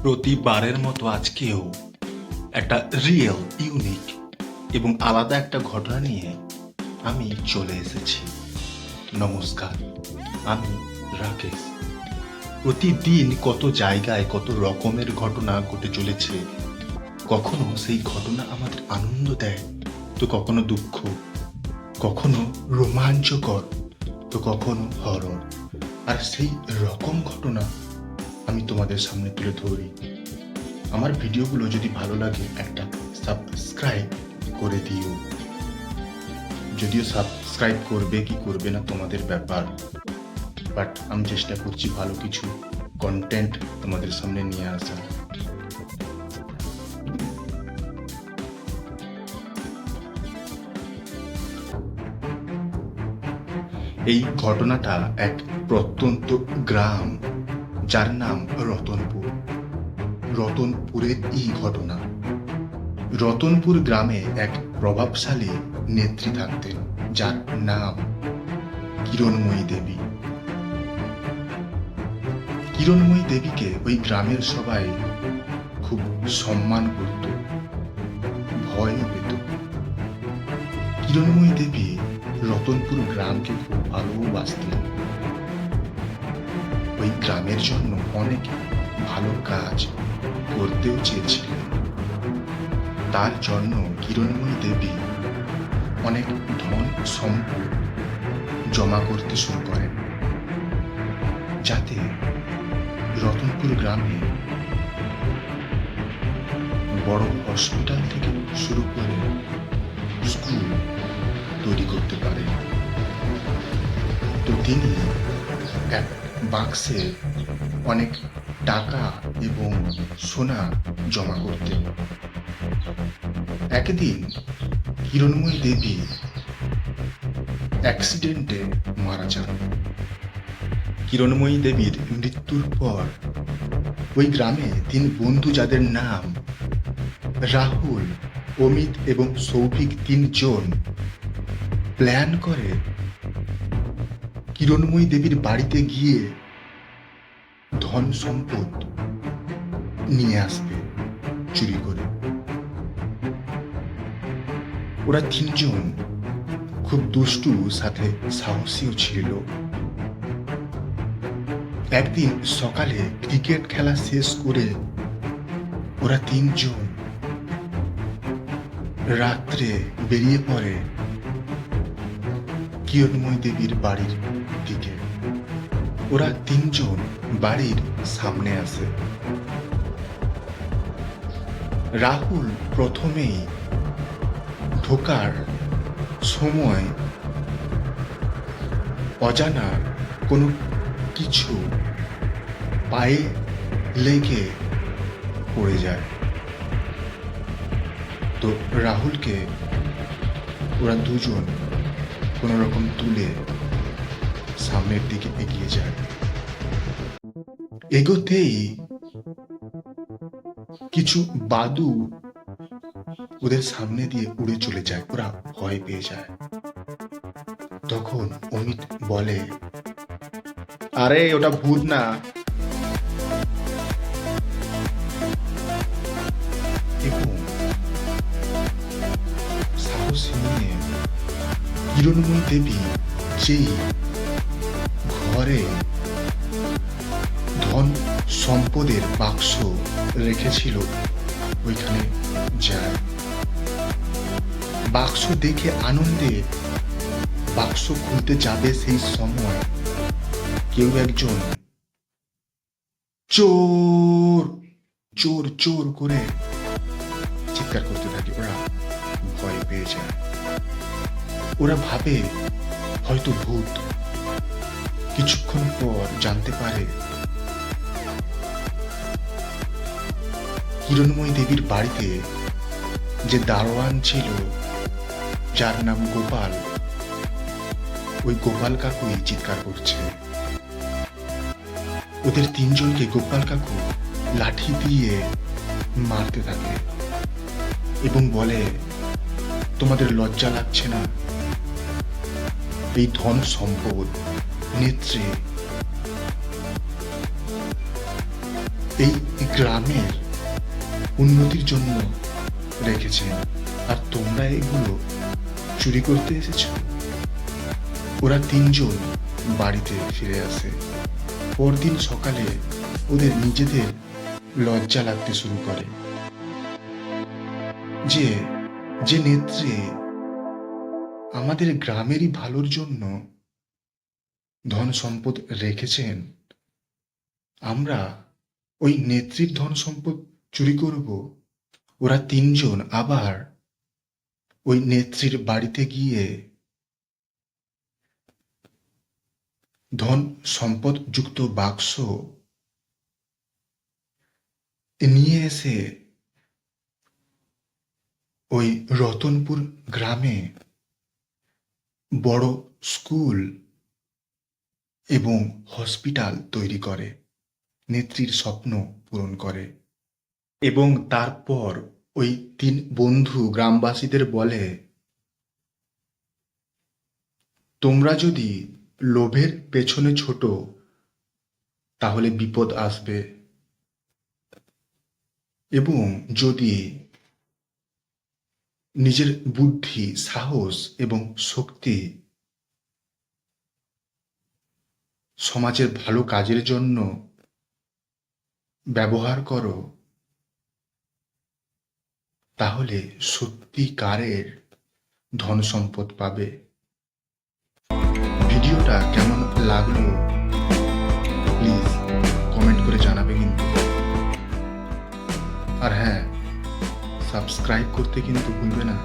প্রতিবারের মতো আজকেও একটা রিয়েল, ইউনিক এবং আলাদা একটা ঘটনা নিয়ে আমি চলে এসেছি। নমস্কার, আমি রাকেশ। প্রতিদিন কত জায়গায় কত রকমের ঘটনা ঘটে চলেছে। কখনো সেই ঘটনা আমাদের আনন্দ দেয়, তো কখনো দুঃখ, কখনো রোমাঞ্চকর, তো কখনো হরর। আর সেই রকম ঘটনা আমি তোমাদের সামনে তুলে ধরি। আমার ভিডিওগুলো যদি ভালো লাগে একটা সাবস্ক্রাইব করে দিও। যদিও সাবস্ক্রাইব করবে কি করবে না তোমাদের ব্যাপার, বাট আমি চেষ্টা করছি ভালো কিছু কন্টেন্ট তোমাদের সামনে নিয়ে আসার। এই ঘটনাটা এক প্রত্যন্ত গ্রাম, যার নাম রতনপুর। রতনপুরের এই ঘটনা। রতনপুর গ্রামে এক প্রভাবশালী নেত্রী থাকতেন, যার নাম কিরণময়ী দেবী। কিরণময়ী দেবীকে ওই গ্রামের সবাই খুব সম্মান করত, ভয়ও পেত। কিরণময়ী দেবী রতনপুর গ্রামকে খুব ভালোবাসতেন। ওই গ্রামের জন্য অনেক ভালো কাজ করতেও চেয়েছিলেন। তার জন্য কিরণময়ী দেবী অনেক ধন সম্পদ জমা করতে শুরু করেন, যাতে রতনপুর গ্রামে বড় হসপিটাল থেকে শুরু করে স্কুল তৈরি করতে পারেন। তো তিনি এক বাক্সে অনেক টাকা এবং সোনা জমা করতেন। একদিন কিরণময়ী দেবী অ্যাক্সিডেন্টে মারা যান। কিরণময়ী দেবীর মৃত্যুর পর ওই গ্রামে তিন বন্ধু, যাদের নাম রাহুল, অমিত এবং সৌভিক, তিনজন প্ল্যান করে কিরণময়ী দেবীর বাড়িতে গিয়ে ধন সম্পদ নিয়ে আসবে চুরি করে। ওরা তিনজন খুব দুষ্টু, সাথে সাহসীও ছিল। একদিন সকালে ক্রিকেট খেলা শেষ করে ওরা তিনজন রাত্রে বেরিয়ে পড়ে কিরণময়ী দেবীর বাড়ির দিকে। ওরা তিনজন বাড়ির সামনে আসে। রাহুল প্রথমেই ঢোকার সময় অজানা কোনো কিছু পায়ে লেগে পড়ে যায়। তো রাহুলকে ওরা দুজন কোনো রকম তুলে সামনের দিকে এগিয়ে যায়। এগোতেই কিছু বাদু ওদের সামনে দিয়ে উড়ে চলে যায়। ওরা ভয় পেয়ে যায়। তখন অমিত বলে, আরে ওটা ভূত না। এবং সাহস নিয়ে কিরণময়ী দেবী যেই ঘরে ধন সম্পদের বাক্স রেখেছিল ওইখানে যায়। বাক্স দেখে আনন্দে বাক্স খুলতে যাবে, সেই সময় কেউ একজন চোর চোর চোর করে চিৎকার করতে থাকে। ওরা ভয় পেয়ে যায়। ওরা ভাবে হয়তো ভূত। কিছুক্ষণ পর জানতে পারে কিরণময়ী দেবীর বাড়িতে যে দারোয়ান ছিল, যার নাম গোপাল, ওই গোপাল কাকুই চিৎকার করছে। ওদের তিনজনকে গোপাল কাকু লাঠি দিয়ে মারতে থাকে এবং বলে, তোমাদের লজ্জা লাগছে না? এই ধন সম্পদ নেত্রী এই গ্রামের উন্নতির জন্য রেখেছেন, আর তোমরা এগুলো চুরি করতে এসেছো। ওরা তিনজন বাড়িতে ফিরে আসে। পরদিন সকালে ওদের নিজেদের লজ্জা লাগতে শুরু করে যে যে নেত্রী আমাদের গ্রামেরই ভালোর জন্য ধন সম্পদ রেখেছেন, আমরা ওই নেত্রীর ধন সম্পদ চুরি করব। ওরা তিনজন আবার ওই নেত্রীর বাড়িতে গিয়ে ধন সম্পদ যুক্ত বাক্স নিয়ে এসে ওই রতনপুর গ্রামে বড় স্কুল এবং হসপিটাল তৈরি করে, নেত্রীর স্বপ্ন পূরণ করে। এবং তারপর ওই তিন বন্ধু গ্রামবাসীদের বলে, তোমরা যদি লোভের পেছনে ছোটো তাহলে বিপদ আসবে, এবং যদি নিজের বুদ্ধি, সাহস এবং শক্তি সমাজের ভালো কাজের জন্য ব্যবহার করো, তাহলে সত্যিকারের ধন সম্পদ পাবে। ভিডিওটা কেমন লাগলো প্লিজ কমেন্ট করে জানাবে কিন্তু। আর হ্যাঁ, সাবস্ক্রাইব করতে কিন্তু ভুলবে না।